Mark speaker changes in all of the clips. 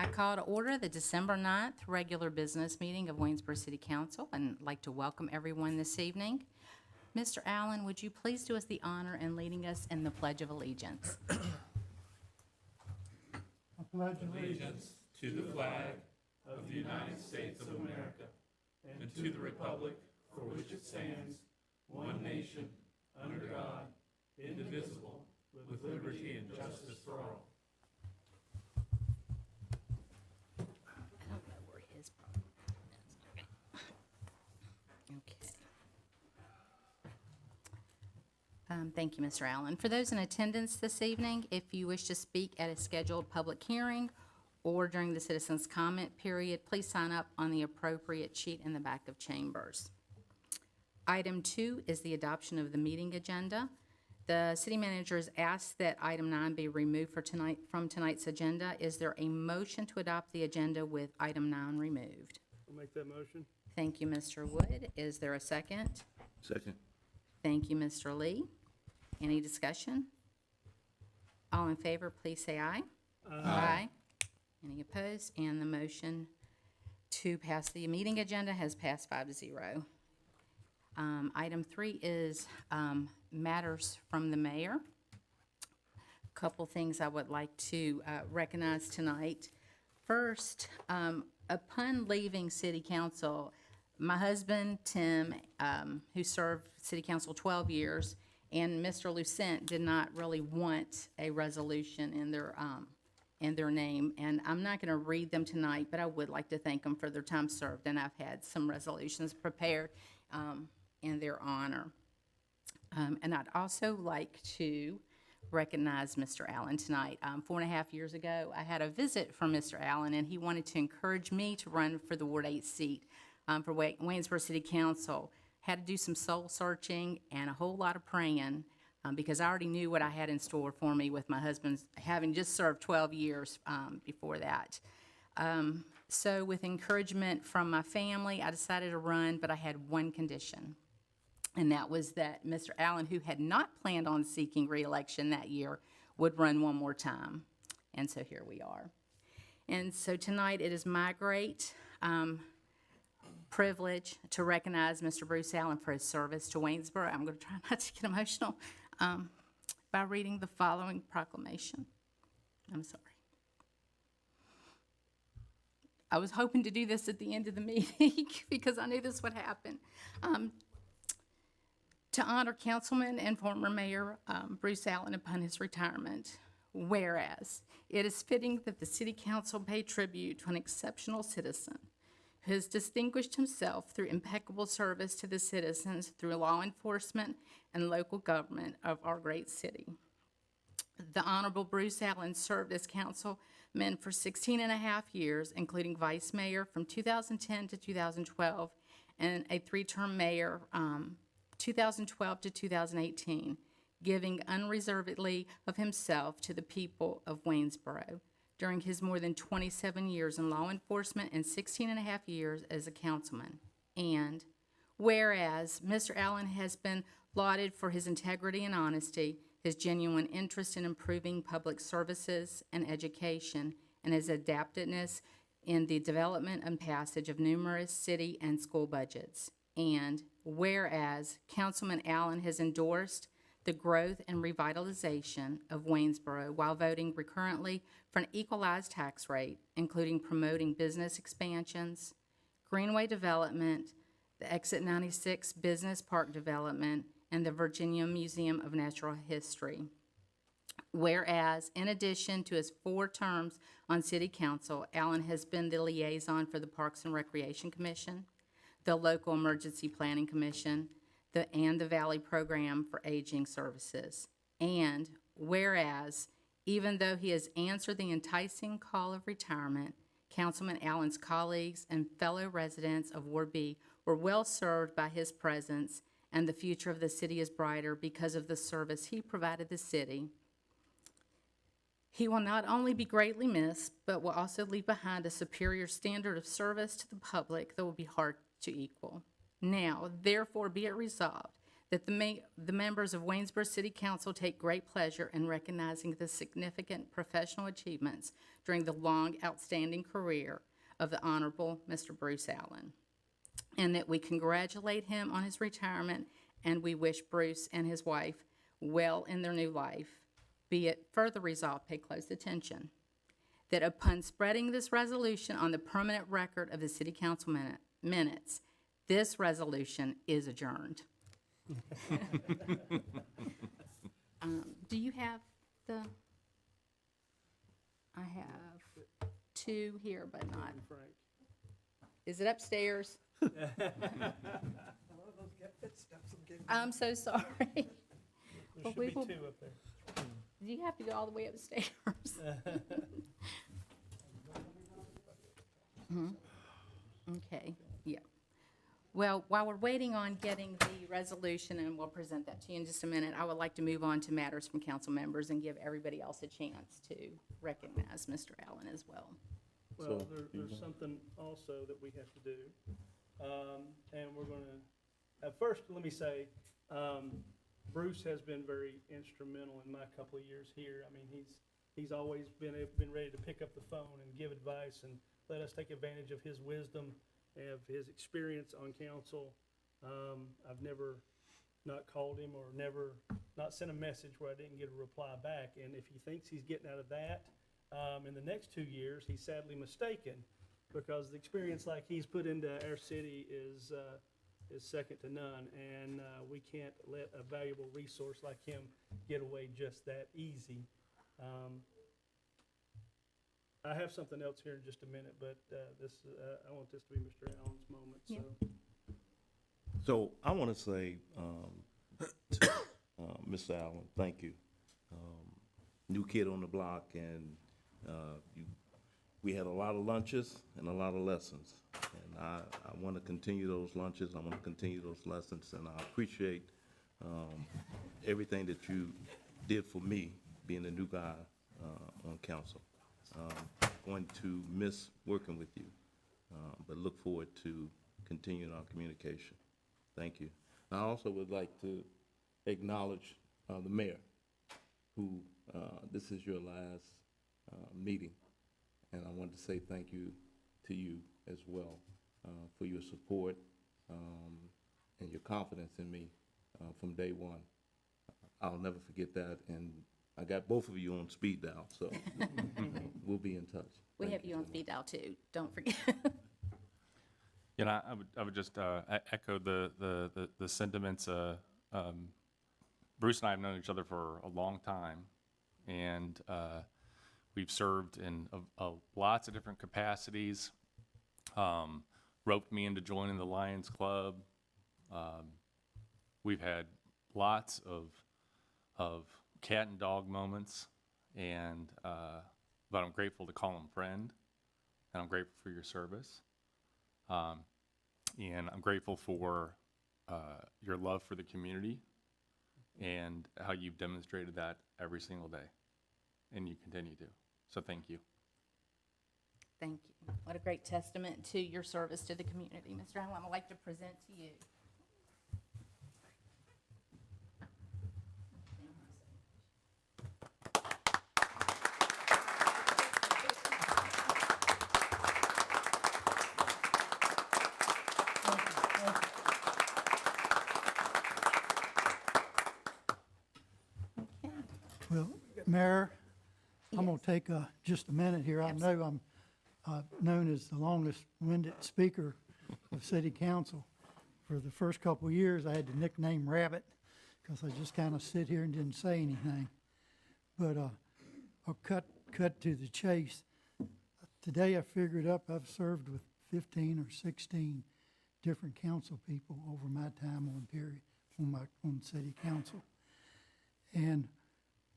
Speaker 1: I call to order the December 9th regular business meeting of Waynesboro City Council and I'd like to welcome everyone this evening. Mr. Allen, would you please do us the honor in leading us in the Pledge of Allegiance?
Speaker 2: Allegiance to the flag of the United States of America and to the republic for which it stands, one nation, under God, indivisible, with liberty and justice for all.
Speaker 1: I don't know where his problem is. Okay. Thank you, Mr. Allen. For those in attendance this evening, if you wish to speak at a scheduled public hearing or during the citizens' comment period, please sign up on the appropriate sheet in the back of chambers. Item 2 is the adoption of the meeting agenda. The city manager has asked that item 9 be removed from tonight's agenda. Is there a motion to adopt the agenda with item 9 removed?
Speaker 3: I'll make that motion.
Speaker 1: Thank you, Mr. Wood. Is there a second?
Speaker 2: Second.
Speaker 1: Thank you, Mr. Lee. Any discussion? All in favor, please say aye. Aye. Any opposed? And the motion to pass the meeting agenda has passed 5-0. Item 3 is matters from the mayor. A couple things I would like to recognize tonight. First, upon leaving city council, my husband, Tim, who served city council 12 years, and Mr. Lucent did not really want a resolution in their name. And I'm not going to read them tonight, but I would like to thank them for their time served. And I've had some resolutions prepared in their honor. And I'd also like to recognize Mr. Allen tonight. 4.5 years ago, I had a visit from Mr. Allen, and he wanted to encourage me to run for the Ward 8 seat for Waynesboro City Council. Had to do some soul searching and a whole lot of praying because I already knew what I had in store for me with my husband having just served 12 years before that. So with encouragement from my family, I decided to run, but I had one condition. And that was that Mr. Allen, who had not planned on seeking re-election that year, would run one more time. And so here we are. And so tonight it is my great privilege to recognize Mr. Bruce Allen for his service to Waynesboro. I'm going to try not to get emotional by reading the following proclamation. I'm sorry. I was hoping to do this at the end of the meeting because I knew this would happen. To honor Councilman and former Mayor Bruce Allen upon his retirement, whereas it is fitting that the City Council pay tribute to an exceptional citizen who has distinguished himself through impeccable service to the citizens through law enforcement and local government of our great city. The Honorable Bruce Allen served as councilman for 16.5 years, including vice mayor from 2010 to 2012, and a 3-term mayor 2012 to 2018, giving unreservedly of himself to the people of Waynesboro during his more than 27 years in law enforcement and 16.5 years as a councilman. And whereas Mr. Allen has been lauded for his integrity and honesty, his genuine interest in improving public services and education, and his adaptedness in the development and passage of numerous city and school budgets. And whereas Councilman Allen has endorsed the growth and revitalization of Waynesboro while voting recurrently for an equalized tax rate, including promoting business expansions, greenway development, the Exit 96 Business Park development, and the Virginia Museum of Natural History. Whereas, in addition to his 4 terms on City Council, Allen has been the liaison for the Parks and Recreation Commission, the Local Emergency Planning Commission, and the Valley Program for Aging Services. And whereas, even though he has answered the enticing call of retirement, Councilman Allen's colleagues and fellow residents of Ward B were well served by his presence, and the future of the city is brighter because of the service he provided the city. He will not only be greatly missed, but will also leave behind a superior standard of service to the public that will be hard to equal. Now, therefore, be it resolved that the members of Waynesboro City Council take great pleasure in recognizing the significant professional achievements during the long, outstanding career of the Honorable Mr. Bruce Allen, and that we congratulate him on his retirement, and we wish Bruce and his wife well in their new life. Be it further resolved, pay close attention, that upon spreading this resolution on the permanent record of the City Council minutes, this resolution is adjourned. Do you have the? I have two here, but not. Is it upstairs? I'm so sorry.
Speaker 3: There
Speaker 1: Well,
Speaker 3: should
Speaker 1: we
Speaker 3: be
Speaker 1: will-
Speaker 3: two up there.
Speaker 1: Do you have to go all the way upstairs? Okay, yeah. Well, while we're waiting on getting the resolution, and we'll present that to you in just a minute, I would like to move on to matters from council members and give everybody else a chance to recognize Mr. Allen as well.
Speaker 3: Well,
Speaker 4: So,
Speaker 3: there's something also that we have to do. And we're gonna, first, let me say, Bruce has been very instrumental in my couple of years here. I mean, he's always been ready to pick up the phone and give advice and let us take advantage of his wisdom, of his experience on council. I've never not called him or never not sent a message where I didn't get a reply back. And if he thinks he's getting out of that, in the next 2 years, he's sadly mistaken, because the experience like he's put into our city is second to none, and we can't let a valuable resource like him get away just that easy. I have something else here in just a minute, but I want this to be Mr. Allen's moment, so.
Speaker 1: Yeah.
Speaker 4: So I want to say, to, Mr. Allen, thank you. New kid on the block, and we had a lot of lunches and a lot of lessons. And I want to continue those lunches, I want to continue those lessons, and I appreciate everything that you did for me, being a new guy on council. Going to miss working with you, but look forward to continuing our communication. Thank you. I also would like to acknowledge the mayor, who this is your last meeting, and I want to say thank you to you as well for your support and your confidence in me from day one. I'll never forget that, and I got both of you on speed dial, so we'll be in touch.
Speaker 1: We
Speaker 4: Thank
Speaker 1: have you on
Speaker 4: so much.
Speaker 1: speed dial too, don't forget.
Speaker 2: You know, I would just echo the sentiments. Bruce and I have known each other for a long time, and we've served in lots of different capacities. Roped me into joining the Lions Club. We've had lots of cat and dog moments, and but I'm grateful to call him friend, and I'm grateful for your service. And I'm grateful for your love for the community and how you've demonstrated that every single day, and you continue to. So thank you.
Speaker 1: Thank you. What a great testament to your service to the community. Mr. Allen, I'd like to present to you.
Speaker 5: Well, Mayor, I'm going to take just a minute here. I know I'm known as the longest-winded speaker of City Council. For the first couple of years, I had the nickname Rabbit because I just kind of sit here and didn't say anything. But I'll cut to the chase. Today, I figured up I've served with 15 or 16 different council people over my time on City Council. And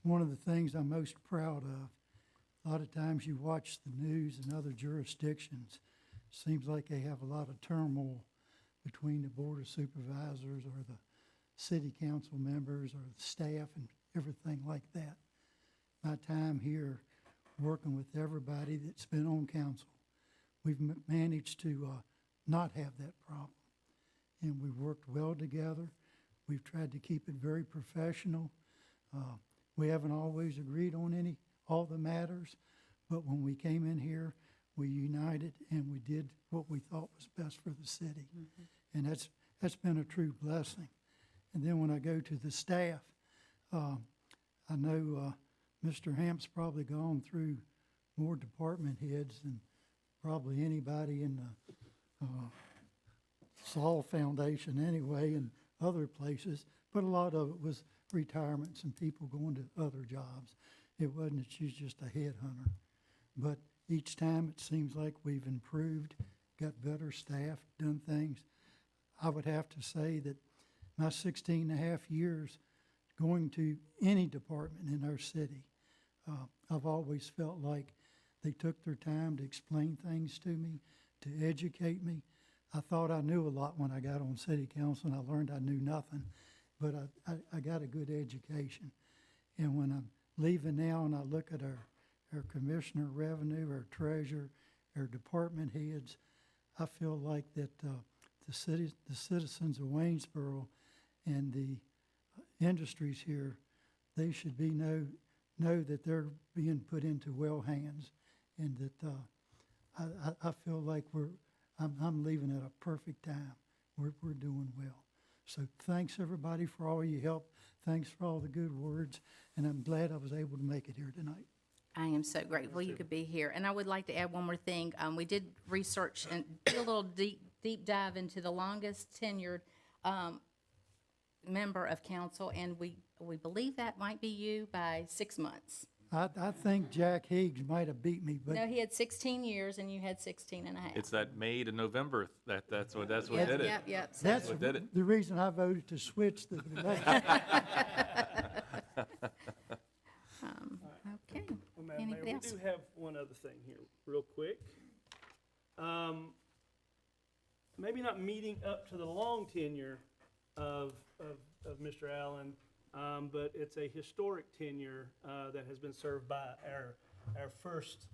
Speaker 5: one of the things I'm most proud of, a lot of times you watch the news in other jurisdictions, seems like they have a lot of turmoil between the Board of Supervisors or the city council members or the staff and everything like that. My time here, working with everybody that's been on council, we've managed to not have that problem. And we've worked well together. We've tried to keep it very professional. We haven't always agreed on all the matters, but when we came in here, we united and we did what we thought was best for the city. And that's been a true blessing. And then when I go to the staff, I know Mr. Hamp's probably gone through more department heads than probably anybody in the Saul Foundation anyway, and other places, but a lot of it was retirements and people going to other jobs. It wasn't that she's just a headhunter. But each time it seems like we've improved, got better staff, done things. I would have to say that my 16 and a half years going to any department in our city, I've always felt like they took their time to explain things to me, to educate me. I thought I knew a lot when I got on city council, and I learned I knew nothing, but I got a good education. And when I'm leaving now and I look at our commissioner of revenue, our treasurer, our department heads, I feel like that the citizens of Waynesboro and the industries here, they should know that they're being put into well hands, and that I feel like I'm leaving at a perfect time. We're doing well. So thanks everybody for all your help. Thanks for all the good words, and I'm glad I was able to make it here tonight.
Speaker 1: I am so grateful you could be here. And I would like to add one more thing. We did research and did a little deep dive into the longest tenured member of council, and we believe that might be you by 6 months.
Speaker 5: I think Jack Higgs might have beat me, but
Speaker 1: No, he had 16 years and you had 16 and a half.
Speaker 2: It's that May to November, that's what
Speaker 1: Yep,
Speaker 2: did it.
Speaker 1: Yep. So-
Speaker 5: that's
Speaker 2: what did it.
Speaker 5: the reason I voted to switch the election.
Speaker 1: Okay.
Speaker 3: Well, Madam Mayor,
Speaker 1: Anybody
Speaker 3: we
Speaker 1: else?
Speaker 3: do have one other thing here, real quick. Maybe not meeting up to the long tenure of Mr. Allen, but it's a historic tenure that has been served by our first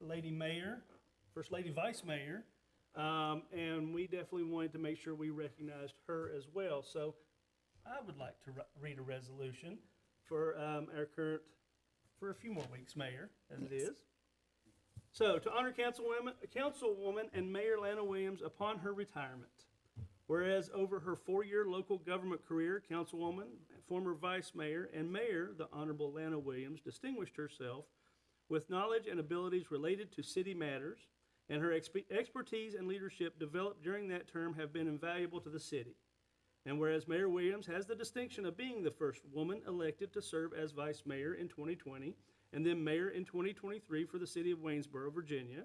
Speaker 3: lady mayor, first lady vice mayor, and we definitely wanted to make sure we recognized her as well. So I would like to read a resolution for our current, for a few more weeks, mayor, as it is. So, to honor Councilwoman and Mayor Lana Williams upon her retirement. Whereas over her 4-year local government career, Councilwoman, former Vice Mayor, and Mayor, the Honorable Lana Williams, distinguished herself with knowledge and abilities related to city matters, and her expertise and leadership developed during that term have been invaluable to the city. And whereas Mayor Williams has the distinction of being the first woman elected to serve as Vice Mayor in 2020, and then Mayor in 2023 for the city of Waynesboro, Virginia.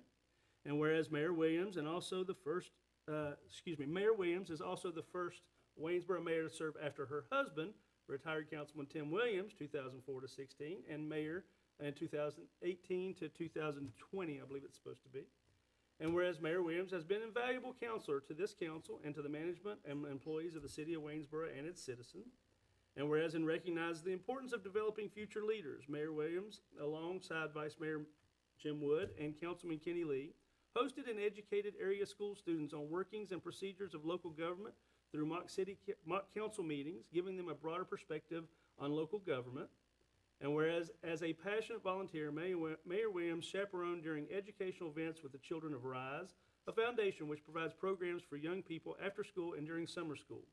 Speaker 3: And whereas Mayor Williams and also the first, Mayor Williams is also the first Waynesboro mayor to serve after her husband, retired Councilman Tim Williams, 2004 to 16, and mayor in 2018 to 2020, I believe it's supposed to be. And whereas Mayor Williams has been an invaluable counselor to this council and to the management and employees of the city of Waynesboro and its citizens. And whereas in recognizing the importance of developing future leaders, Mayor Williams, alongside Vice Mayor Jim Wood and Councilman Kenny Lee, hosted and educated area school students on workings and procedures of local government through mock council meetings, giving them a broader perspective on local government. And whereas as a passionate volunteer, Mayor Williams chaperoned during educational events with the Children of Rise, a foundation which provides programs for young people after school and during summer school.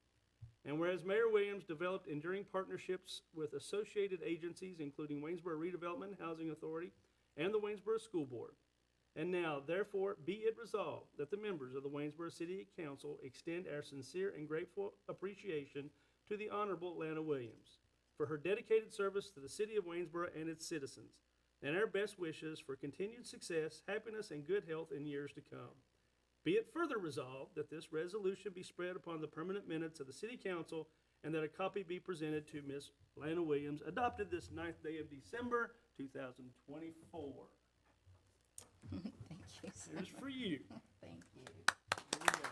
Speaker 3: And whereas Mayor Williams developed enduring partnerships with associated agencies, including Waynesboro Redevelopment and Housing Authority and the Waynesboro School Board. And now, therefore, be it resolved that the members of the Waynesboro City Council extend our sincere and grateful appreciation to the Honorable Lana Williams for her dedicated service to the city of Waynesboro and its citizens, and our best wishes for continued success, happiness, and good health in years to come. Be it further resolved that this resolution be spread upon the permanent minutes of the City Council and that a copy be presented to Ms. Lana Williams, adopted this 9th day of December, 2024.
Speaker 1: Thank you. So
Speaker 3: Here's for you.
Speaker 1: Thank you.
Speaker 3: Here you go.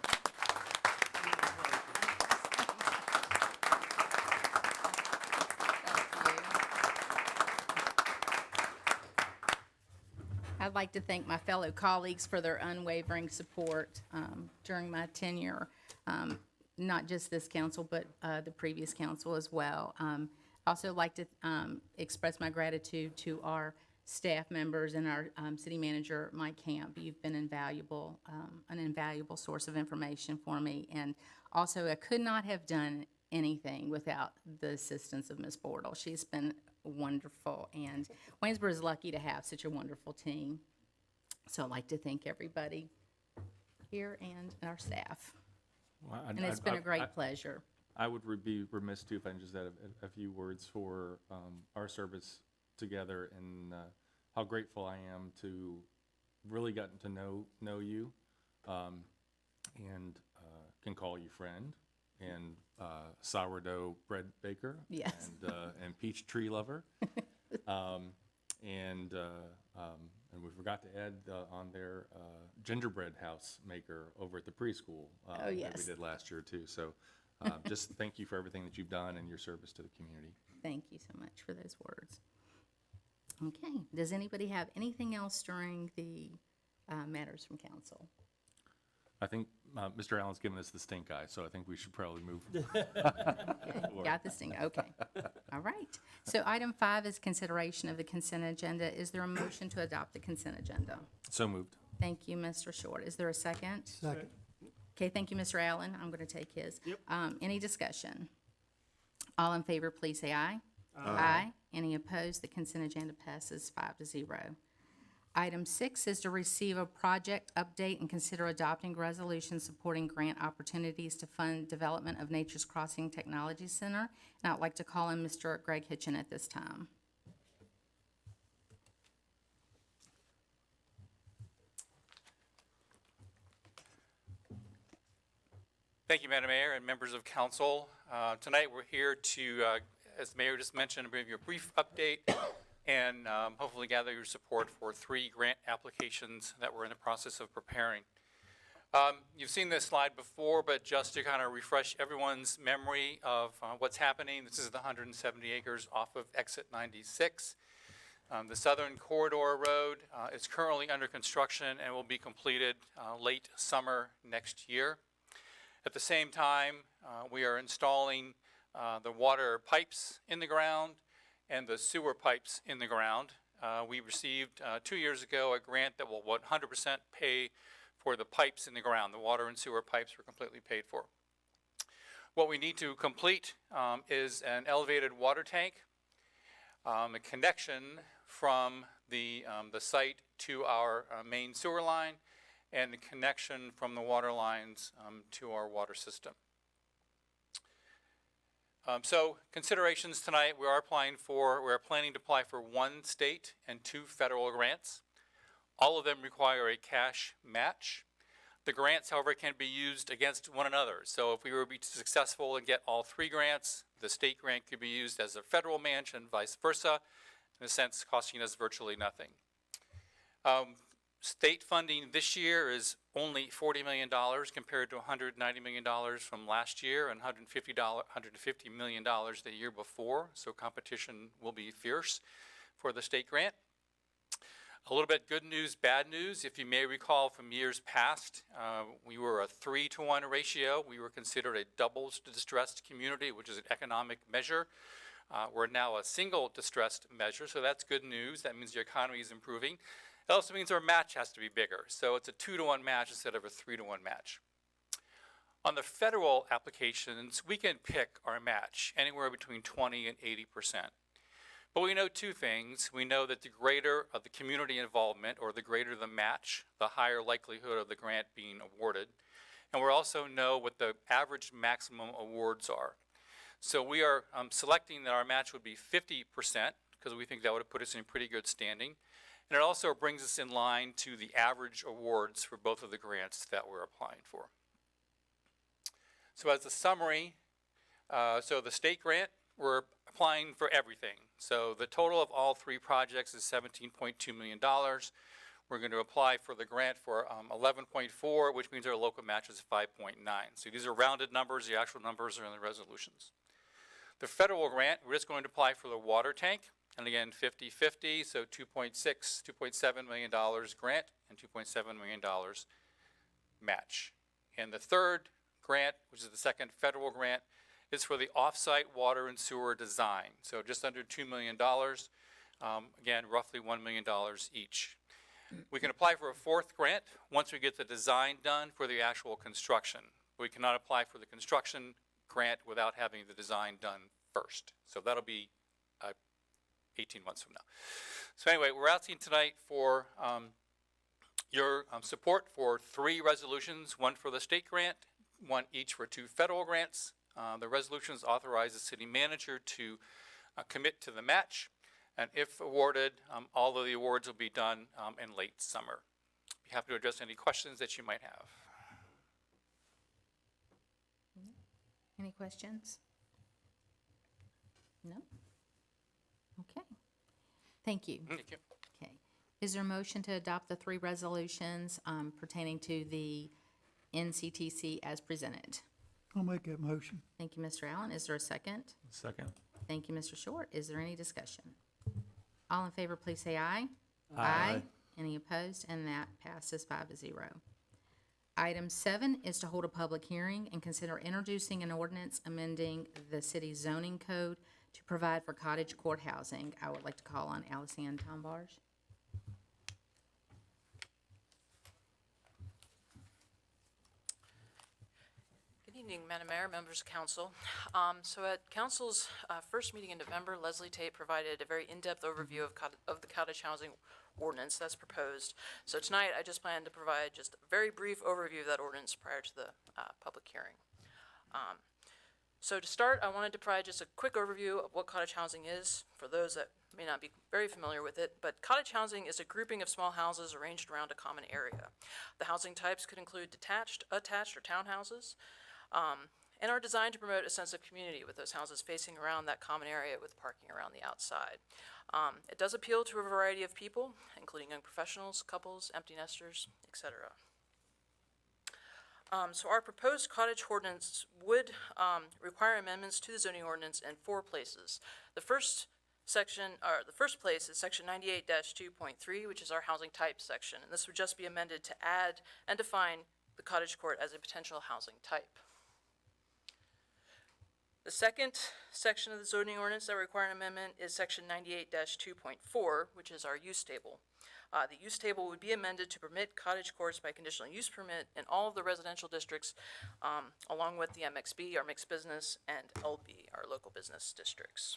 Speaker 1: I'd like to thank my fellow colleagues for their unwavering support during my tenure. not just this council, but the previous council as well. Also like to express my gratitude to our staff members and our city manager, Mike Camp. You've been invaluable, an invaluable source of information for me. And also, I could not have done anything without the assistance of Ms. Bortle. She's been wonderful, and Waynesboro is lucky to have such a wonderful team. So I'd like to thank everybody here and our staff.
Speaker 6: Well,
Speaker 1: And it's been a great pleasure.
Speaker 6: I would be remiss too if I can just add a few words for our service together, and how grateful I am to really gotten to know you, and can call you friend, and sourdough bread baker,
Speaker 1: Yes.
Speaker 6: and peach tree lover, and we forgot to add on there gingerbread house maker over at the preschool that
Speaker 1: yes.
Speaker 6: we did last year too. So just thank you for everything that you've done and your service to the community.
Speaker 1: Thank you so much for those words. Okay, does anybody have anything else during the matters from council?
Speaker 6: I think Mr. Allen's given us the stink eye, so I think we should probably move.
Speaker 1: Okay, got this thing, okay. All right. So item 5 is consideration of the consent agenda. Is there a motion to adopt the consent agenda?
Speaker 6: So moved.
Speaker 1: Thank you, Mr. Short. Is there a second?
Speaker 5: Second.
Speaker 1: Okay, thank you, Mr. Allen. I'm going to take his.
Speaker 3: Yep.
Speaker 1: Any discussion? All in favor, please say aye. Aye. Any opposed? The consent agenda passes 5-0. Item 6 is to receive a project update and consider adopting resolution supporting grant opportunities to fund development of Nature's Crossing Technology Center. And I'd like to call in Mr. Greg Hitchen at this time.
Speaker 7: Thank you, Madam Mayor and members of council. Tonight we're here to, as the mayor just mentioned, bring you a brief update and hopefully gather your support for 3 grant applications that we're in the process of preparing. You've seen this slide before, but just to kind of refresh everyone's memory of what's happening, this is the 170 acres off of exit 96. The Southern Corridor Road is currently under construction and will be completed late summer next year. At the same time, we are installing the water pipes in the ground and the sewer pipes in the ground. We received 2 years ago a grant that will 100% pay for the pipes in the ground. The water and sewer pipes were completely paid for. What we need to complete is an elevated water tank, a connection from the site to our main sewer line, and the connection from the water lines to our water system. So considerations tonight, we are planning to apply for 1 state and 2 federal grants. All of them require a cash match. The grants, however, can be used against one another. So if we were to be successful and get all 3 grants, the state grant could be used as a federal match and vice versa, in a sense costing us virtually nothing. State funding this year is only $40 million compared to $190 million from last year and $150 million the year before, so competition will be fierce for the state grant. A little bit good news, bad news. If you may recall from years past, we were a 3-to-1 ratio. We were considered a double distressed community, which is an economic measure. We're now a single distressed measure, so that's good news. That means the economy is improving. It also means our match has to be bigger. So it's a 2-to-1 match instead of a 3-to-1 match. On the federal applications, we can pick our match anywhere between 20 and 80%. But we know 2 things. We know that the greater of the community involvement, or the greater the match, the higher likelihood of the grant being awarded. And we also know what the average maximum awards are. So we are selecting that our match would be 50%, because we think that would put us in pretty good standing. And it also brings us in line to the average awards for both of the grants that we're applying for. So as a summary, so the state grant, we're applying for everything. So the total of all 3 projects is $17.2 million. We're going to apply for the grant for 11.4, which means our local match is 5.9. So these are rounded numbers. The actual numbers are in the resolutions. The federal grant, we're just going to apply for the water tank. And again, 50-50, so $2.7 million grant and $2.7 million match. And the third grant, which is the second federal grant, is for the off-site water and sewer design. So just under $2 million. Again, roughly $1 million each. We can apply for a fourth grant once we get the design done for the actual construction. We cannot apply for the construction grant without having the design done first. So that'll be 18 months from now. So anyway, we're asking tonight for your support for 3 resolutions, one for the state grant, one each for 2 federal grants. The resolutions authorize the city manager to commit to the match, and if awarded, all of the awards will be done in late summer. Be happy to address any questions that you might have.
Speaker 1: Any questions? No? Okay. Thank you.
Speaker 7: Thank you.
Speaker 1: Okay. Is there a motion to adopt the 3 resolutions pertaining to the NCTC as presented?
Speaker 5: I'll make that motion.
Speaker 1: Thank you, Mr. Allen. Is there a second?
Speaker 6: Second.
Speaker 1: Thank you, Mr. Short. Is there any discussion? All in favor, please say aye.
Speaker 6: Aye.
Speaker 1: Any opposed? And that passes 5-0. Item 7 is to hold a public hearing and consider introducing an ordinance amending the city's zoning code to provide for cottage court housing. I would like to call on Alice-Ann Tombarge.
Speaker 8: Good evening, Madam Mayor, members of council. So at council's first meeting in November, Leslie Tate provided a very in-depth overview of the cottage housing ordinance that's proposed. So tonight, I just plan to provide just a very brief overview of that ordinance prior to the public hearing. So to start, I wanted to provide just a quick overview of what cottage housing is for those that may not be very familiar with it. But cottage housing is a grouping of small houses arranged around a common area. The housing types could include detached, attached, or townhouses, and are designed to promote a sense of community with those houses facing around that common area with parking around the outside. It does appeal to a variety of people, including young professionals, couples, empty nesters, etc. So our proposed cottage ordinance would require amendments to the zoning ordinance in 4 places. The first place is section 98-2.3, which is our housing type section, and this would just be amended to add and define the cottage court as a potential housing type. The second section of the zoning ordinance that require an amendment is section 98-2.4, which is our use table. The use table would be amended to permit cottage courts by conditional use permit in all of the residential districts, along with the MXB, our mixed business, and LB, our local business districts.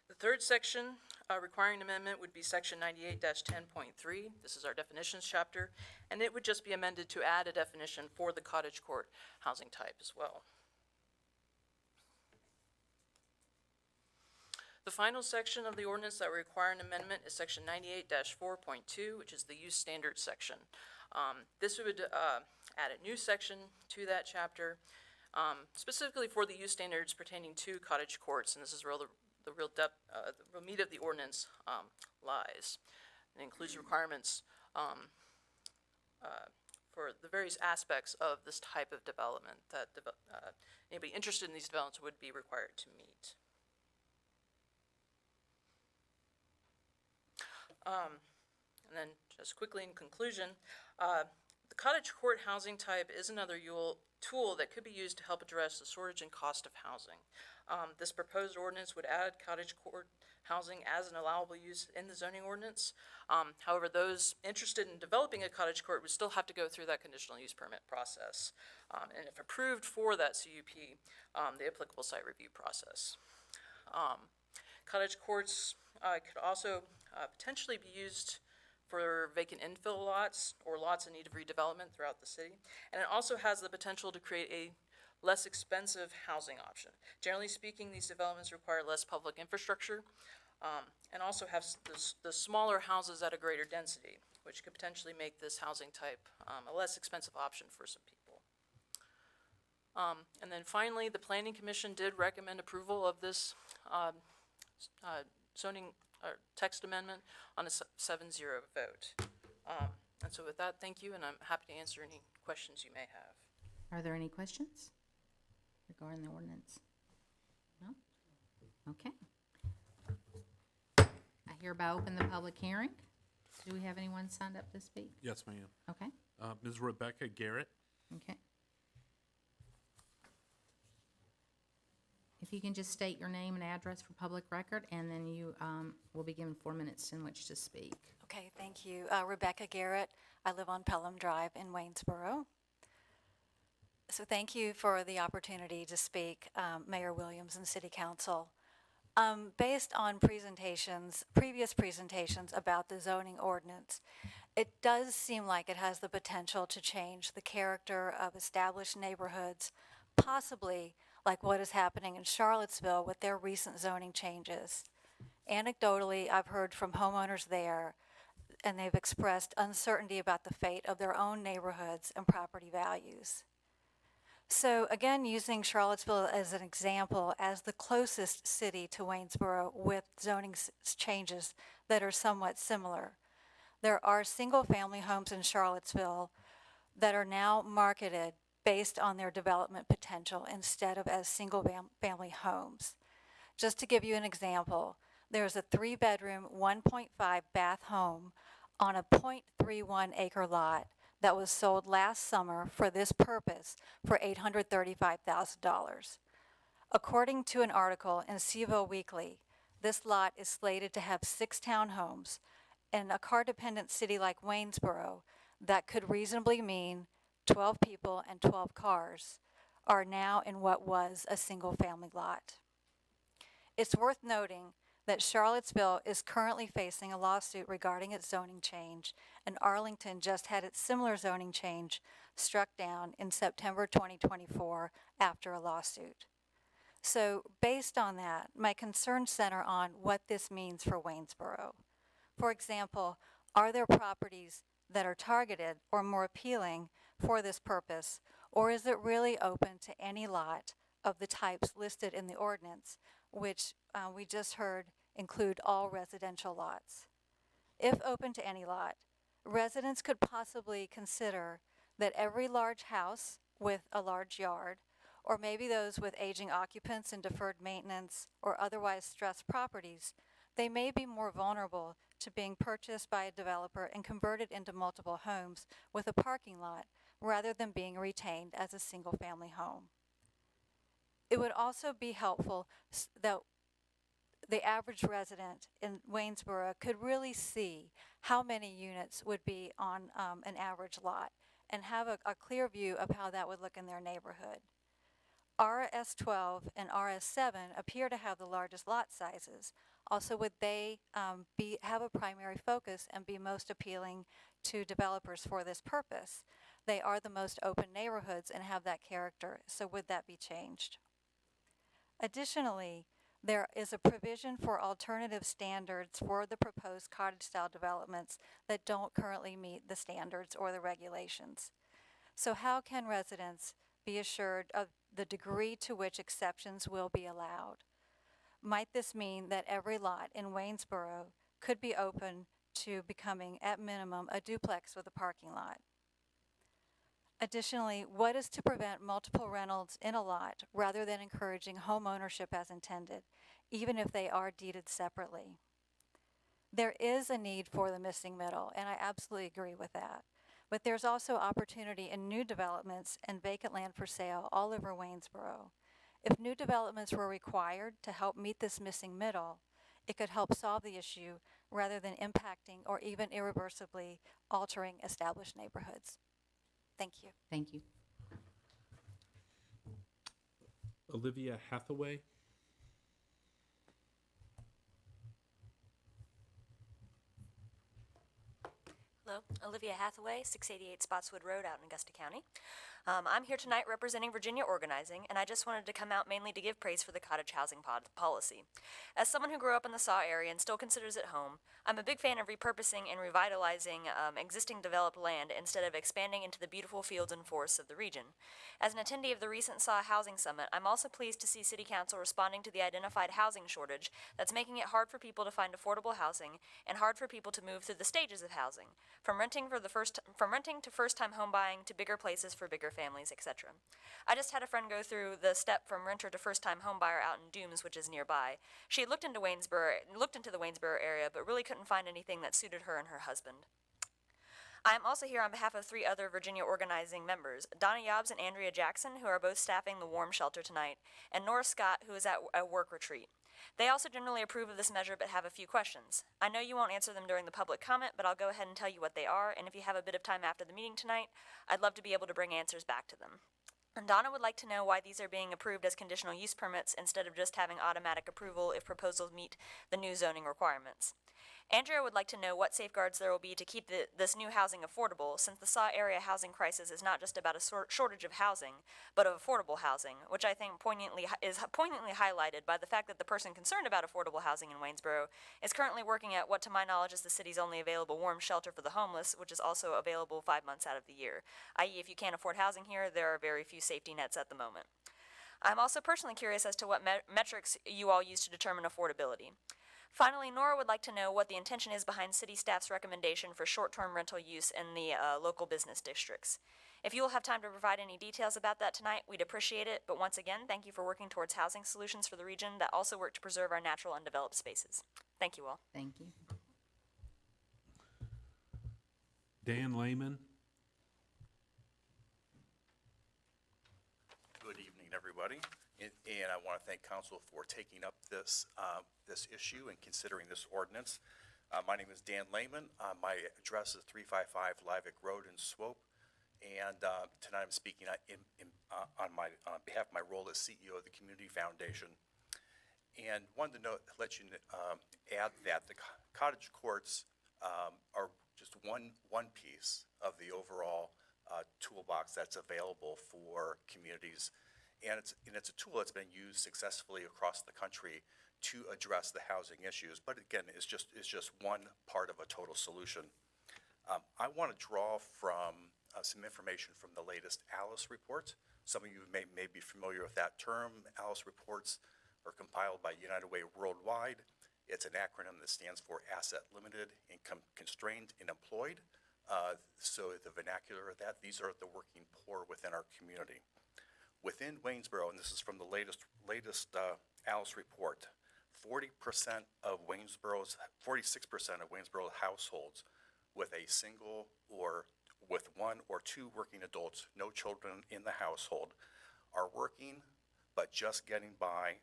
Speaker 8: The third section requiring amendment would be section 98-10.3. This is our definitions chapter, and it would just be amended to add a definition for the cottage court housing type as well. The final section of the ordinance that would require an amendment is section 98-4.2, which is the use standards section. This would add a new section to that chapter, specifically for the use standards pertaining to cottage courts, and this is where the real depth, the real meat of the ordinance lies. It includes requirements for the various aspects of this type of development that anybody interested in these developments would be required to meet. And then just quickly in conclusion, the cottage court housing type is another tool that could be used to help address the shortage and cost of housing. This proposed ordinance would add cottage court housing as an allowable use in the zoning ordinance. However, those interested in developing a cottage court would still have to go through that conditional use permit process. And if approved for that CUP, the applicable site review process. Cottage courts could also potentially be used for vacant infill lots or lots in need of redevelopment throughout the city. And it also has the potential to create a less expensive housing option. Generally speaking, these developments require less public infrastructure and also have the smaller houses at a greater density, which could potentially make this housing type a less expensive option for some people. And then finally, the Planning Commission did recommend approval of this zoning text amendment on a 7-0 vote. And so with that, thank you, and I'm happy to answer any questions you may have.
Speaker 1: Are there any questions regarding the ordinance? No? Okay. I hereby open the public hearing. Do we have anyone signed up to speak?
Speaker 2: Yes, ma'am.
Speaker 1: Okay,
Speaker 2: Ms. Rebecca Garrett.
Speaker 1: okay. you can just state your name and address for public record, and then you will be given 4 minutes in which to speak.
Speaker 9: Okay, thank you. Rebecca Garrett. I live on Pelham Drive in Waynesboro. So thank you for the opportunity to speak, Mayor Williams and City Council. Based on previous presentations about the zoning ordinance, it does seem like it has the potential to change the character of established neighborhoods, possibly like what is happening in Charlottesville with their recent zoning changes. Anecdotally, I've heard from homeowners there, and they've expressed uncertainty about the fate of their own neighborhoods and property values. So again, using Charlottesville as an example, as the closest city to Waynesboro with zoning changes that are somewhat similar, there are single-family homes in Charlottesville that are now marketed based on their development potential instead of as single-family homes. Just to give you an example, there's a 3-bedroom, 1.5 bath home on a 0.31 acre lot that was sold last summer for this purpose for $835,000. According to an article in Seaville Weekly, this lot is slated to have 6 townhomes. In a car-dependent city like Waynesboro, that could reasonably mean 12 people and 12 cars are now in what was a single-family lot. It's worth noting that Charlottesville is currently facing a lawsuit regarding its zoning change, and Arlington just had its similar zoning change struck down in September 2024 after a lawsuit. So based on that, my concerns center on what this means for Waynesboro. For example, are there properties that are targeted or more appealing for this purpose, or is it really open to any lot of the types listed in the ordinance, which we just heard include all residential lots? If open to any lot, residents could possibly consider that every large house with a large yard, or maybe those with aging occupants and deferred maintenance or otherwise stressed properties, they may be more vulnerable to being purchased by a developer and converted into multiple homes with a parking lot rather than being retained as a single-family home. It would also be helpful that the average resident in Waynesboro could really see how many units would be on an average lot and have a clear view of how that would look in their neighborhood. RS12 and RS7 appear to have the largest lot sizes. Also, would they have a primary focus and be most appealing to developers for this purpose? They are the most open neighborhoods and have that character, so would that be changed? Additionally, there is a provision for alternative standards for the proposed cottage-style developments that don't currently meet the standards or the regulations. So how can residents be assured of the degree to which exceptions will be allowed? Might this mean that every lot in Waynesboro could be open to becoming, at minimum, a duplex with a parking lot? Additionally, what is to prevent multiple rentals in a lot rather than encouraging home ownership as intended, even if they are deeded separately? There is a need for the missing middle, and I absolutely agree with that. But there's also opportunity in new developments and vacant land for sale all over Waynesboro. If new developments were required to help meet this missing middle, it could help solve the issue rather than impacting or even irreversibly altering established neighborhoods. Thank you.
Speaker 1: Thank you.
Speaker 2: Olivia Hathaway.
Speaker 10: Hello, Olivia Hathaway, 688 Spotswood Road out in Augusta County. I'm here tonight representing Virginia Organizing, and I just wanted to come out mainly to give praise for the cottage housing policy. As someone who grew up in the Saw area and still considers it home, I'm a big fan of repurposing and revitalizing existing developed land instead of expanding into the beautiful fields and forests of the region. As an attendee of the recent Saw Housing Summit, I'm also pleased to see City Council responding to the identified housing shortage that's making it hard for people to find affordable housing and hard for people to move through the stages of housing, from renting to first-time home buying to bigger places for bigger families, etc. I just had a friend go through the step from renter to first-time home buyer out in Dooms, which is nearby. She had looked into the Waynesboro area, but really couldn't find anything that suited her and her husband. I am also here on behalf of 3 other Virginia organizing members, Donna Yobbs and Andrea Jackson, who are both staffing the warm shelter tonight, and Nora Scott, who is at a work retreat. They also generally approve of this measure but have a few questions. I know you won't answer them during the public comment, but I'll go ahead and tell you what they are, and if you have a bit of time after the meeting tonight, I'd love to be able to bring answers back to them. And Donna would like to know why these are being approved as conditional use permits instead of just having automatic approval if proposals meet the new zoning requirements. Andrea would like to know what safeguards there will be to keep this new housing affordable, since the SAW area housing crisis is not just about a shortage of housing, but of affordable housing, which I think is poignantly highlighted by the fact that the person concerned about affordable housing in Waynesboro is currently working at what to my knowledge is the city's only available warm shelter for the homeless, which is also available 5 months out of the year, i.e. if you can't afford housing here, there are very few safety nets at the moment. I'm also personally curious as to what metrics you all use to determine affordability. Finally, Nora would like to know what the intention is behind city staff's recommendation for short-term rental use in the local business districts. If you will have time to provide any details about that tonight, we'd appreciate it, but once again, thank you for working towards housing solutions for the region that also work to preserve our natural undeveloped spaces. Thank you all.
Speaker 1: Thank you.
Speaker 2: Dan Lehman.
Speaker 11: Good evening, everybody. And I want to thank council for taking up this issue and considering this ordinance. My name is Dan Lehman. My address is 355 Livick Road in Swope. And tonight I'm speaking on behalf of my role as CEO of the Community Foundation. And wanted to let you add that the cottage courts are just one piece of the overall toolbox that's available for communities. And it's a tool that's been used successfully across the country to address the housing issues. But again, it's just one part of a total solution. I want to draw from some information from the latest ALICE report. Some of you may be familiar with that term. ALICE reports are compiled by United Way Worldwide. It's an acronym that stands for Asset Limited, Income Constrained, and Employed. So the vernacular of that, these are the working poor within our community. Within Waynesboro, and this is from the latest ALICE report, 46% of Waynesboro's households with a single or with 1 or 2 working adults, no children in the household, are working but just getting by,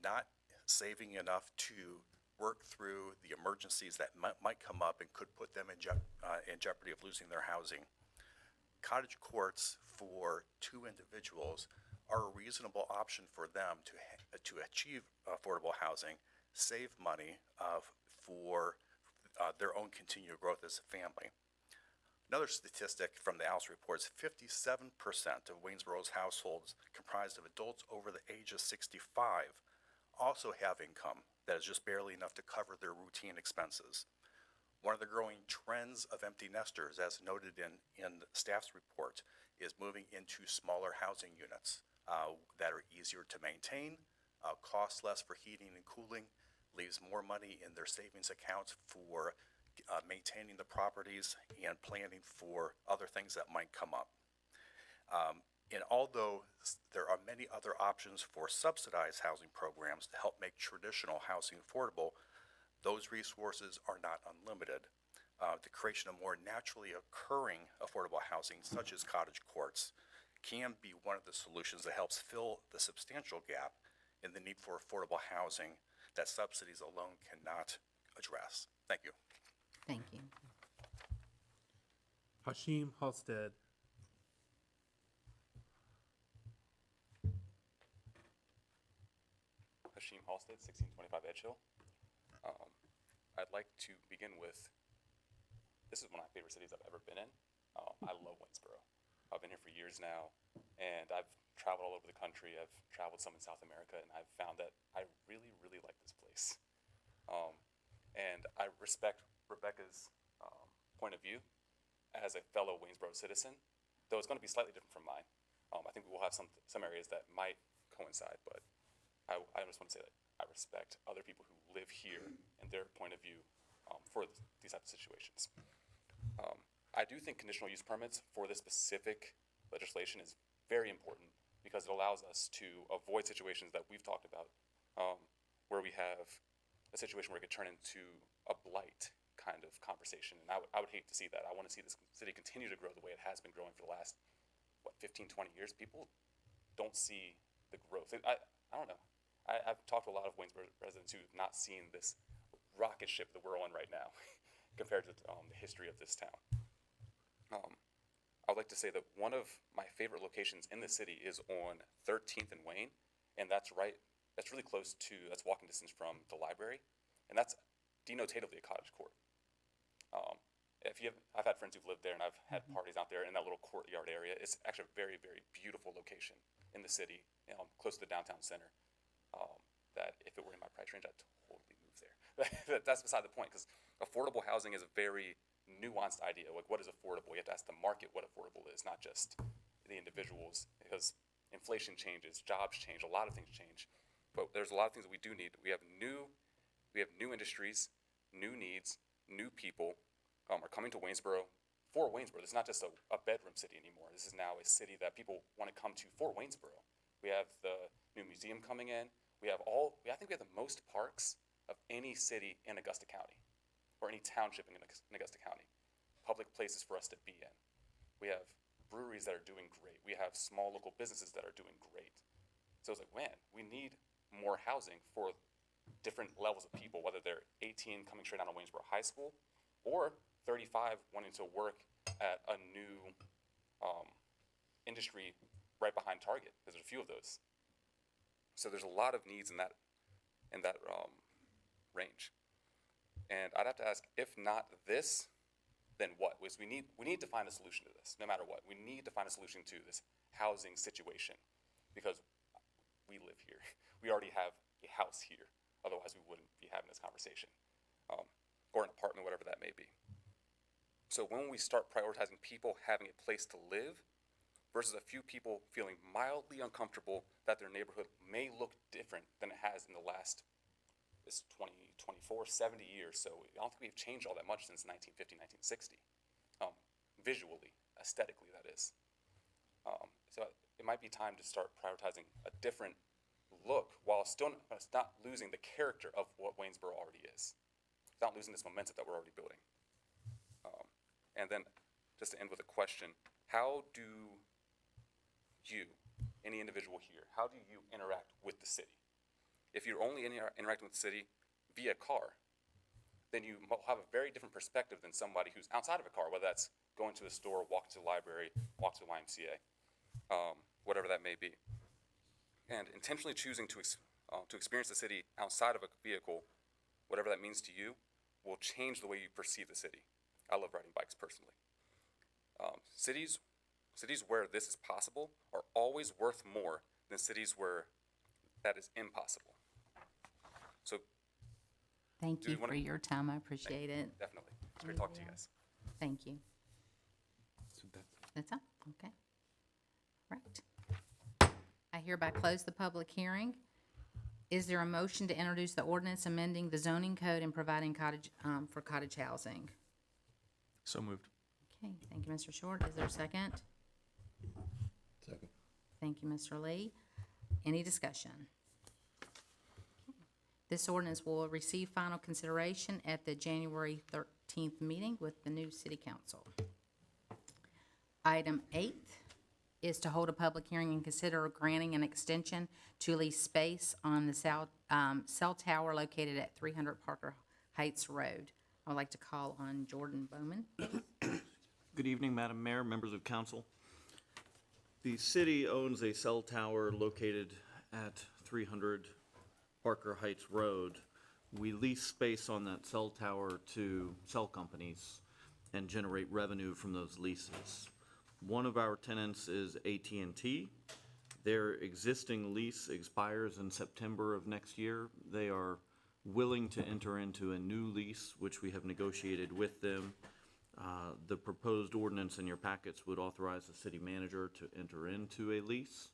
Speaker 11: not saving enough to work through the emergencies that might come up and could put them in jeopardy of losing their housing. Cottage courts for 2 individuals are a reasonable option for them to achieve affordable housing, save money for their own continued growth as a family. Another statistic from the ALICE report is 57% of Waynesboro's households comprised of adults over the age of 65 also have income that is just barely enough to cover their routine expenses. One of the growing trends of empty nesters, as noted in the staff's report, is moving into smaller housing units that are easier to maintain, cost less for heating and cooling, leaves more money in their savings accounts for maintaining the properties and planning for other things that might come up. And although there are many other options for subsidized housing programs to help make traditional housing affordable, those resources are not unlimited. The creation of more naturally occurring affordable housing, such as cottage courts, can be one of the solutions that helps fill the substantial gap in the need for affordable housing that subsidies alone cannot address. Thank you.
Speaker 1: Thank you.
Speaker 2: Hashim Halstead.
Speaker 6: Hashim Halstead, 1625 Edgehill. I'd like to begin with, this is one of my favorite cities I've ever been in. I love Waynesboro. I've been here for years now, and I've traveled all over the country. I've traveled some in South America, and I've found that I really, really like this place. And I respect Rebecca's point of view as a fellow Waynesboro citizen, though it's going to be slightly different from mine. I think we will have some areas that might coincide, but I just want to say that I respect other people who live here and their point of view for these types of situations. I do think conditional use permits for this specific legislation is very important because it allows us to avoid situations that we've talked about where we have a situation where it could turn into a blight kind of conversation. And I would hate to see that. I want to see this city continue to grow the way it has been growing for the last, 15, 20 years. People don't see the growth. I don't know. I've talked to a lot of Waynesboro residents who have not seen this rocket ship that we're on right now compared to the history of this town. I would like to say that one of my favorite locations in the city is on 13th and Wayne, and that's really close to, that's walking distance from the library, and that's denotatively a cottage court. I've had friends who've lived there, and I've had parties out there in that little courtyard area. It's actually a very, very beautiful location in the city, close to the downtown center. That if it were in my price range, I'd totally move there. That's beside the point, because affordable housing is a very nuanced idea. Like, what is affordable? You have to ask the market what affordable is, not just the individuals, because inflation changes, jobs change, a lot of things change. But there's a lot of things that we do need. We have new industries, new needs, new people are coming to Waynesboro for Waynesboro. This is not just a bedroom city anymore. This is now a city that people want to come to for Waynesboro. We have the new museum coming in. I think we have the most parks of any city in Augusta County, or any township in Augusta County. Public places for us to be in. We have breweries that are doing great. We have small local businesses that are doing great. So it's like, man, we need more housing for different levels of people, whether they're 18 coming straight out of Waynesboro High School, or 35 wanting to work at a new industry right behind Target, because there's a few of those. So there's a lot of needs in that range. And I'd have to ask, if not this, then what? We need to find a solution to this, no matter what. We need to find a solution to this housing situation, because we live here. We already have a house here. Otherwise, we wouldn't be having this conversation, or an apartment, whatever that may be. So when we start prioritizing people having a place to live versus a few people feeling mildly uncomfortable that their neighborhood may look different than it has in the last 20, 24, 70 years. So I don't think we've changed all that much since 1950, 1960. Visually, aesthetically, that is. So it might be time to start prioritizing a different look while still not losing the character of what Waynesboro already is. Not losing this momentum that we're already building. And then, just to end with a question, how do you, any individual here, how do you interact with the city? If you're only interacting with the city via car, then you have a very different perspective than somebody who's outside of a car, whether that's going to a store, walking to the library, walking to the YMCA, whatever that may be. And intentionally choosing to experience the city outside of a vehicle, whatever that means to you, will change the way you perceive the city. I love riding bikes personally. Cities where this is possible are always worth more than cities where that is impossible. So
Speaker 1: Thank you for your time. I appreciate it.
Speaker 6: definitely, it's great talking to you guys.
Speaker 1: Thank you.
Speaker 6: So
Speaker 1: That's all? Okay. Right. I hereby close the public hearing. Is there a motion to introduce the ordinance amending the zoning code and providing for cottage housing?
Speaker 6: So moved.
Speaker 1: Okay, thank you, Mr. Short. Is there a second?
Speaker 4: Second.
Speaker 1: Thank you, Mr. Lee. Any discussion? This ordinance will receive final consideration at the January 13th meeting with the new city council. Item 8 is to hold a public hearing and consider granting an extension to lease space on the cell tower located at 300 Parker Heights Road. I would like to call on Jordan Bowman.
Speaker 12: Good evening, Madam Mayor, members of council. The city owns a cell tower located at 300 Parker Heights Road. We lease space on that cell tower to cell companies and generate revenue from those leases. One of our tenants is AT&T. Their existing lease expires in September of next year. They are willing to enter into a new lease, which we have negotiated with them. The proposed ordinance in your packets would authorize the city manager to enter into a lease.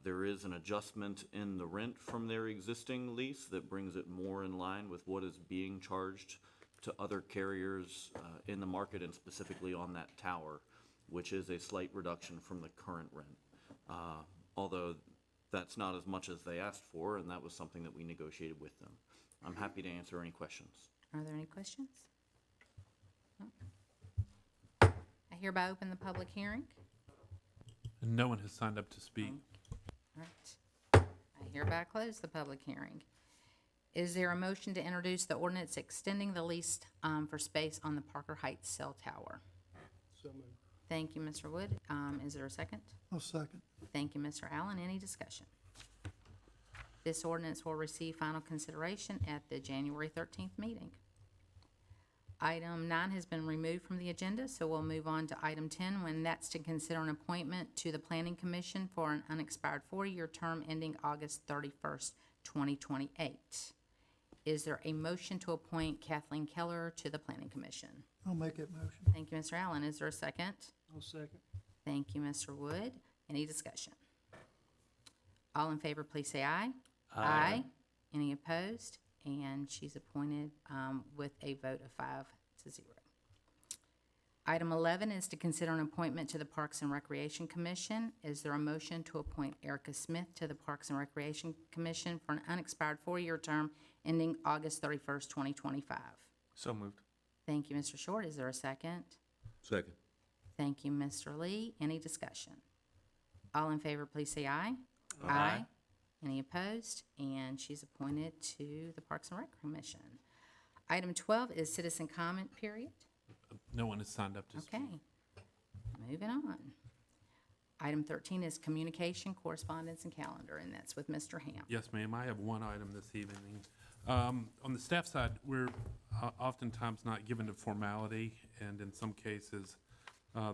Speaker 12: There is an adjustment in the rent from their existing lease that brings it more in line with what is being charged to other carriers in the market, and specifically on that tower, which is a slight reduction from the current rent. Although that's not as much as they asked for, and that was something that we negotiated with them. I'm happy to answer any questions.
Speaker 1: Are there any questions? No? I hereby open the public hearing.
Speaker 2: And no one has signed up to speak.
Speaker 1: All right. I hereby close the public hearing. Is there a motion to introduce the ordinance extending the lease for space on the Parker Heights cell tower?
Speaker 3: So moved.
Speaker 1: Thank you, Mr. Wood. Is there a second?
Speaker 5: I'll second.
Speaker 1: Thank you, Mr. Allen. Any discussion? This ordinance will receive final consideration at the January 13th meeting. Item 9 has been removed from the agenda, so we'll move on to item 10, when that's to consider an appointment to the Planning Commission for an unexpired 4-year term ending August 31st, 2028. Is there a motion to appoint Kathleen Keller to the Planning Commission?
Speaker 5: I'll make that motion.
Speaker 1: Thank you, Mr. Allen. Is there a second?
Speaker 3: I'll second.
Speaker 1: Thank you, Mr. Wood. Any discussion? All in favor, please say aye. Aye. Any opposed? And she's appointed with a vote of 5-0. Item 11 is to consider an appointment to the Parks and Recreation Commission. Is there a motion to appoint Erica Smith to the Parks and Recreation Commission for an unexpired 4-year term ending August 31st, 2025?
Speaker 6: So moved.
Speaker 1: Thank you, Mr. Short. Is there a second?
Speaker 4: Second.
Speaker 1: Thank you, Mr. Lee. Any discussion? All in favor, please say aye.
Speaker 6: Aye.
Speaker 1: Any opposed? And she's appointed to the Parks and Rec Commission. Item 12 is citizen comment period.
Speaker 2: No one has signed up to speak.
Speaker 1: Okay. Moving on. Item 13 is communication, correspondence, and calendar, and that's with Mr. Ham.
Speaker 2: Yes, ma'am. I have one item this evening. On the staff side, we're oftentimes not given to formality, and in some cases,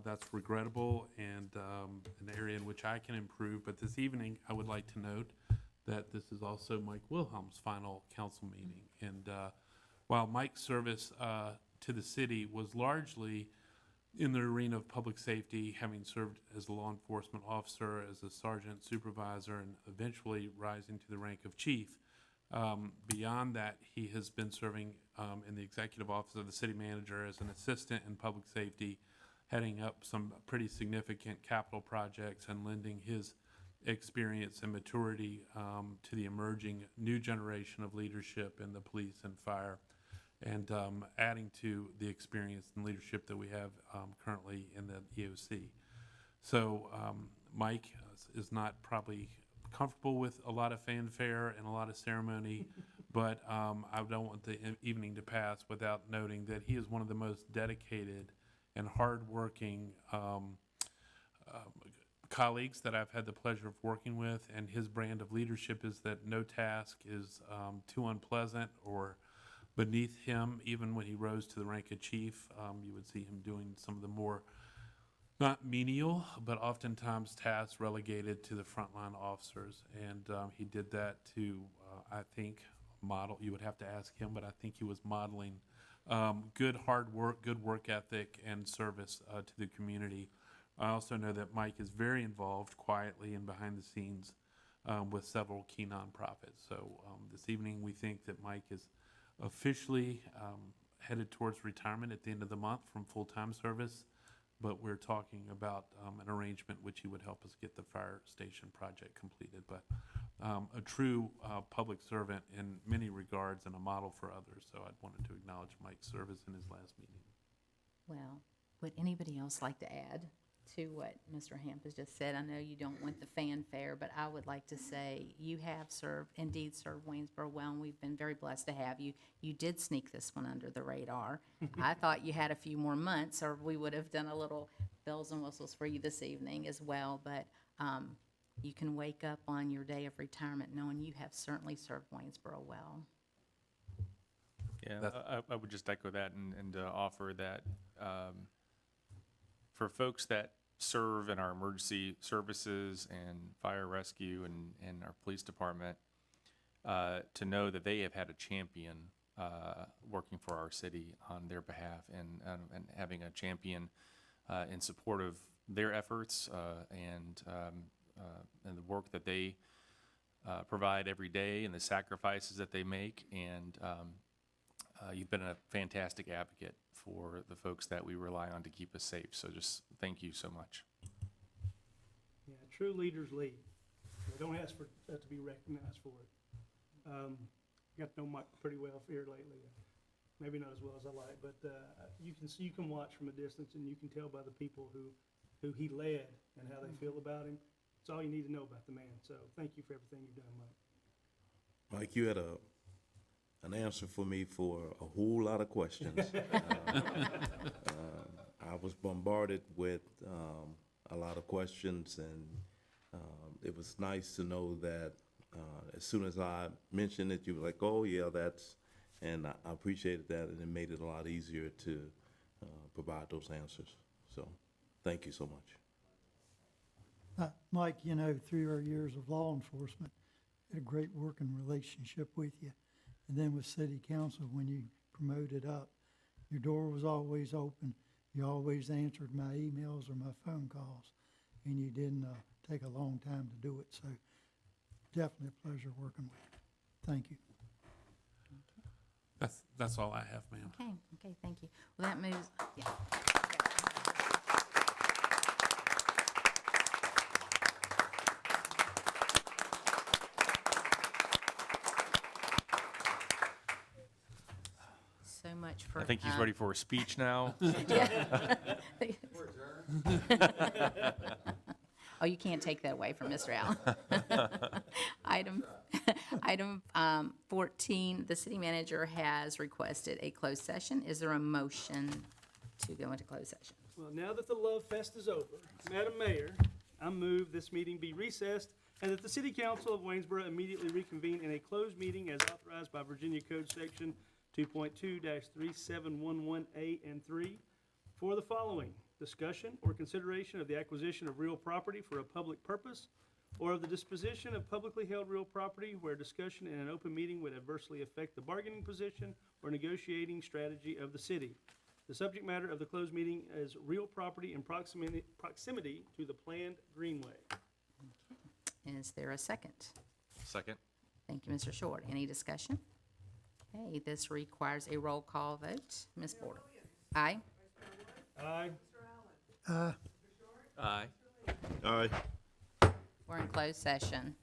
Speaker 2: that's regrettable and an area in which I can improve. But this evening, I would like to note that this is also Mike Wilhelm's final council meeting. And while Mike's service to the city was largely in the arena of public safety, having served as a law enforcement officer, as a sergeant supervisor, and eventually rising to the rank of chief, beyond that, he has been serving in the executive office of the city manager as an assistant in public safety, heading up some pretty significant capital projects and lending his experience and maturity to the emerging new generation of leadership in the police and fire, and adding to the experience and leadership that we have currently in the EOC. So Mike is not probably comfortable with a lot of fanfare and a lot of ceremony, but I don't want the evening to pass without noting that he is one of the most dedicated and hardworking colleagues that I've had the pleasure of working with, and his brand of leadership is that no task is too unpleasant or beneath him. Even when he rose to the rank of chief, you would see him doing some of the more, not menial, but oftentimes tasks relegated to the frontline officers. And he did that to, I think, model, you would have to ask him, but I think he was modeling good hard work, good work ethic, and service to the community. I also know that Mike is very involved quietly and behind the scenes with several key nonprofits. So this evening we think that Mike is officially headed towards retirement at the end of the month from full-time service, but we're talking about an arrangement which he would help us get the fire station project completed. But a true public servant in many regards and a model for others. So I wanted to acknowledge Mike's service in his last meeting.
Speaker 1: Well, would anybody else like to add to what Mr. Hamp has just said? I know you don't want the fanfare, but I would like to say you have indeed served Waynesboro well, and we've been very blessed to have you. You did sneak this one under the radar. I thought you had a few more months, or we would have done a little bells and whistles for you this evening as well, but you can wake up on your day of retirement knowing you have certainly served Waynesboro well.
Speaker 6: Yeah, I would just echo that and offer that for folks that serve in our emergency services and fire rescue and our police department, to know that they have had a champion working for our city on their behalf, and having a champion in support of their efforts and the work that they provide every day and the sacrifices that they make. And you've been a fantastic advocate for the folks that we rely on to keep us safe. So just thank you so much.
Speaker 3: Yeah, true leaders lead. Don't ask for, to be recognized for it. Got to know Mike pretty well here lately. Maybe not as well as I like, but you can watch from a distance, and you can tell by the people who he led and how they feel about him. It's all you need to know about the man. So thank you for everything you've done, Mike.
Speaker 4: Mike, you had an answer for me for a whole lot of questions. I was bombarded with a lot of questions, and it was nice to know that as soon as I mentioned it, you were like, "Oh yeah, that's," and I appreciated that, and it made it a lot easier to provide those answers. So, thank you so much.
Speaker 5: Mike, you know, through our years of law enforcement, had a great working relationship with you. And then with city council, when you promoted up, your door was always open. You always answered my emails or my phone calls, and you didn't take a long time to do it. So definitely a pleasure working with you. Thank you.
Speaker 2: That's all I have, ma'am.
Speaker 1: Okay, thank you. Well, that moves, yeah. So much for.
Speaker 6: I think he's ready for a speech now.
Speaker 1: Oh, you can't take that away from Mr. Allen. Item 14, the city manager has requested a closed session. Is there a motion to go into closed session?
Speaker 3: Well, now that the Love Fest is over, Madam Mayor, I move this meeting be recessed and that the City Council of Waynesboro immediately reconvene in a closed meeting as authorized by Virginia Code Section 2.2-3711A and 3 for the following: discussion or consideration of the acquisition of real property for a public purpose or of the disposition of publicly held real property where discussion in an open meeting would adversely affect the bargaining position or negotiating strategy of the city. The subject matter of the closed meeting is real property in proximity to the planned greenway.
Speaker 1: Is there a second?
Speaker 6: Second.
Speaker 1: Thank you, Mr. Short. Any discussion? Okay, this requires a roll call vote. Ms. Porter? Aye.
Speaker 3: Aye.
Speaker 6: Aye.
Speaker 4: All right.
Speaker 1: We're in closed session.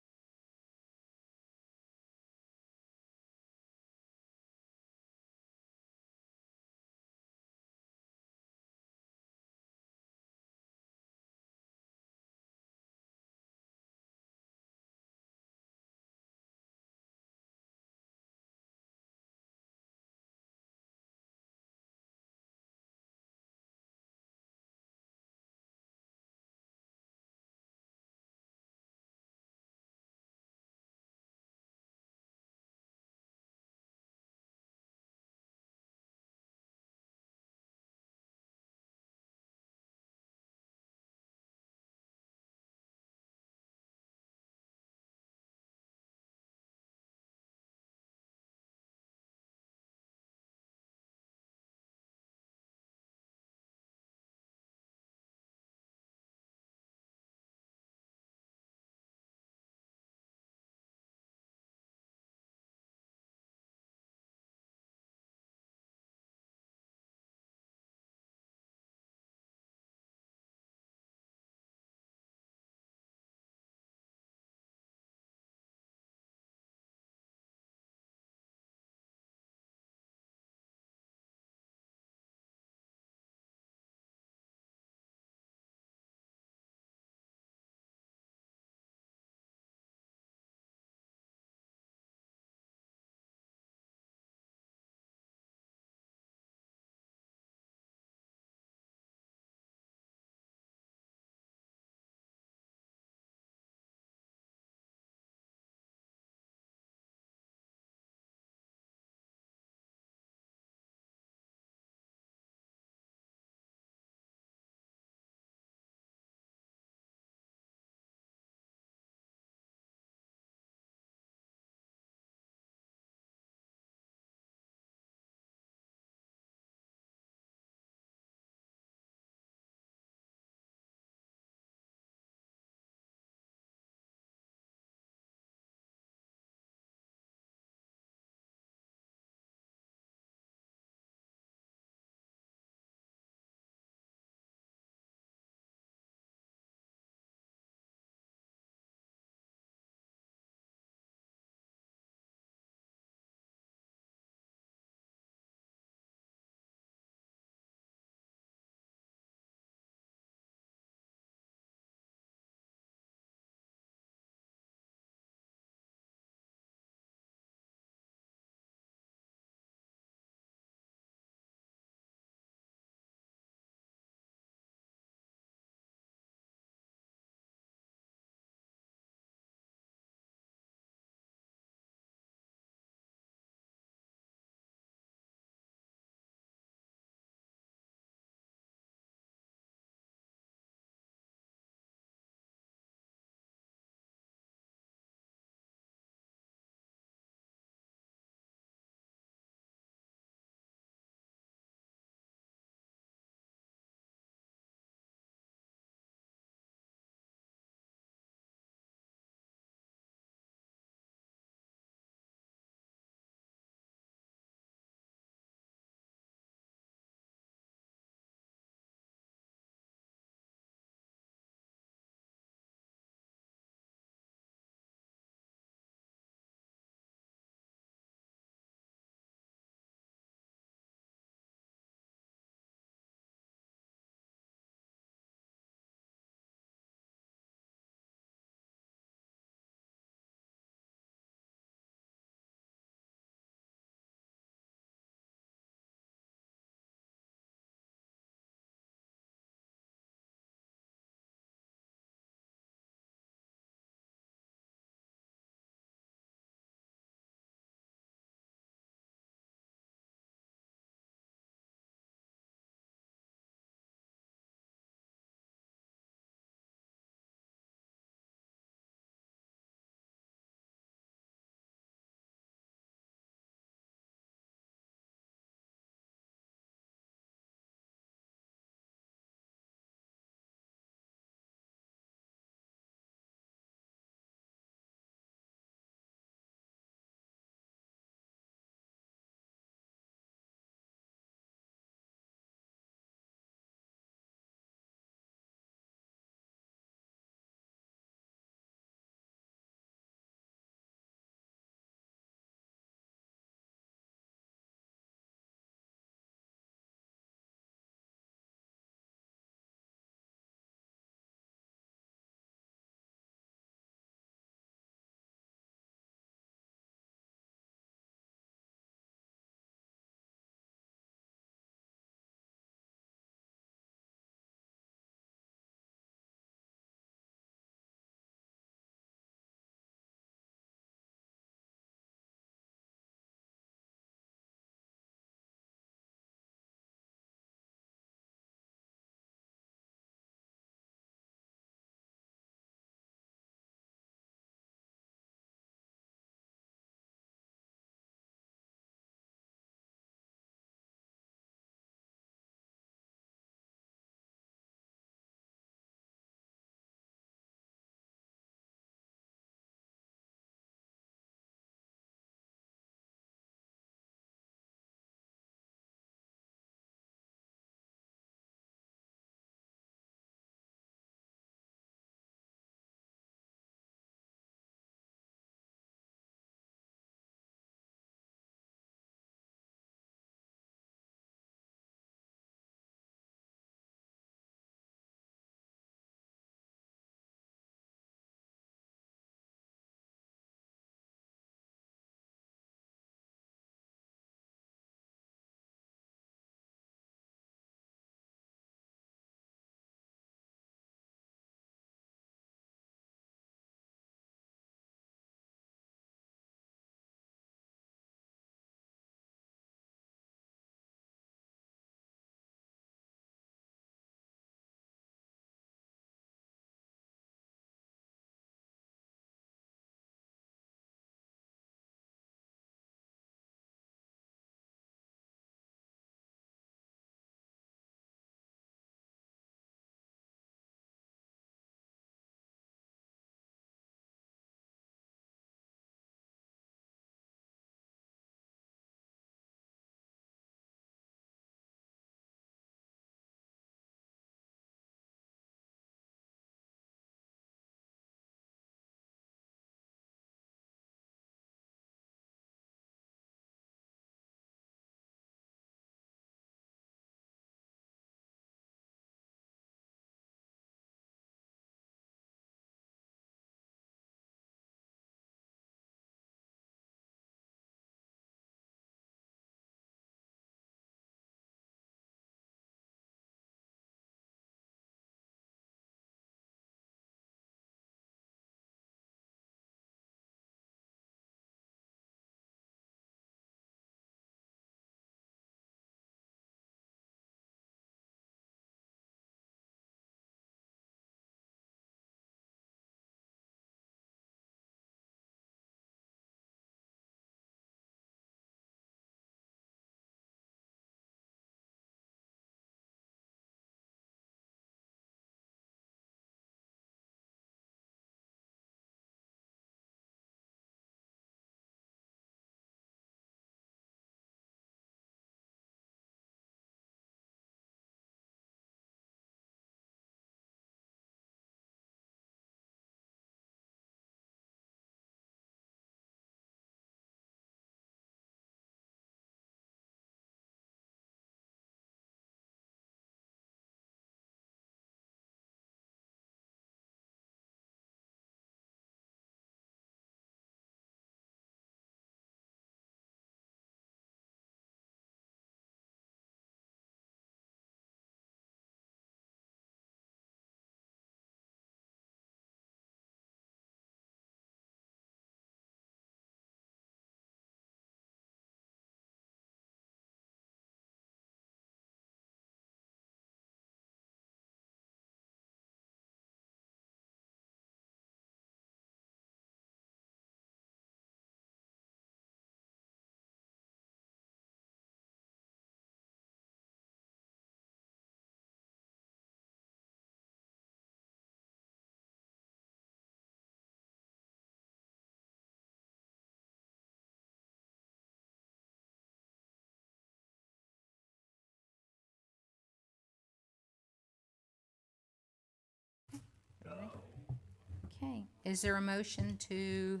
Speaker 1: Okay, is there a motion to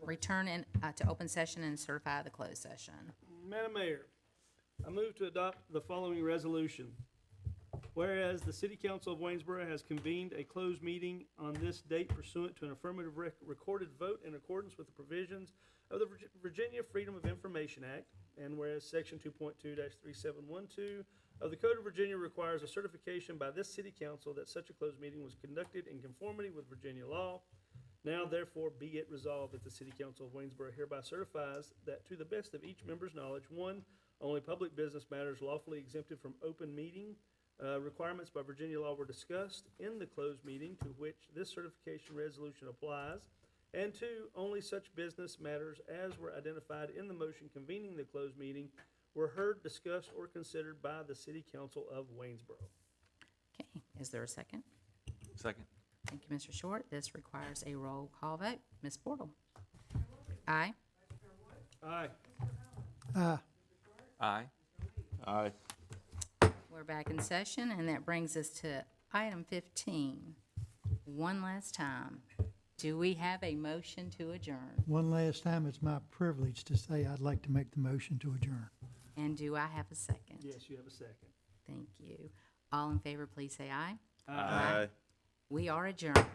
Speaker 1: return to open session and certify the closed session?
Speaker 3: Madam Mayor, I move to adopt the following resolution. Whereas the City Council of Waynesboro has convened a closed meeting on this date pursuant to an affirmative recorded vote in accordance with the provisions of the Virginia Freedom of Information Act, and whereas Section 2.2-3712 of the Code of Virginia requires a certification by this City Council that such a closed meeting was conducted in conformity with Virginia law. Now therefore be it resolved that the City Council of Waynesboro hereby certifies that to the best of each member's knowledge, one, only public business matters lawfully exempted from open meeting requirements by Virginia law were discussed in the closed meeting to which this certification resolution applies, and two, only such business matters as were identified in the motion convening the closed meeting were heard, discussed, or considered by the City Council of Waynesboro.
Speaker 1: Okay, is there a second?
Speaker 6: Second.
Speaker 1: Thank you, Mr. Short. This requires a roll call vote. Ms. Portal? Aye.
Speaker 3: Aye.
Speaker 6: Aye.
Speaker 4: Aye.
Speaker 1: We're back in session, and that brings us to item 15. One last time, do we have a motion to adjourn?
Speaker 5: One last time, it's my privilege to say I'd like to make the motion to adjourn.
Speaker 1: And do I have a second?
Speaker 3: Yes, you have a second.
Speaker 1: Thank you. All in favor, please say aye.
Speaker 4: Aye.
Speaker 1: We are adjourned.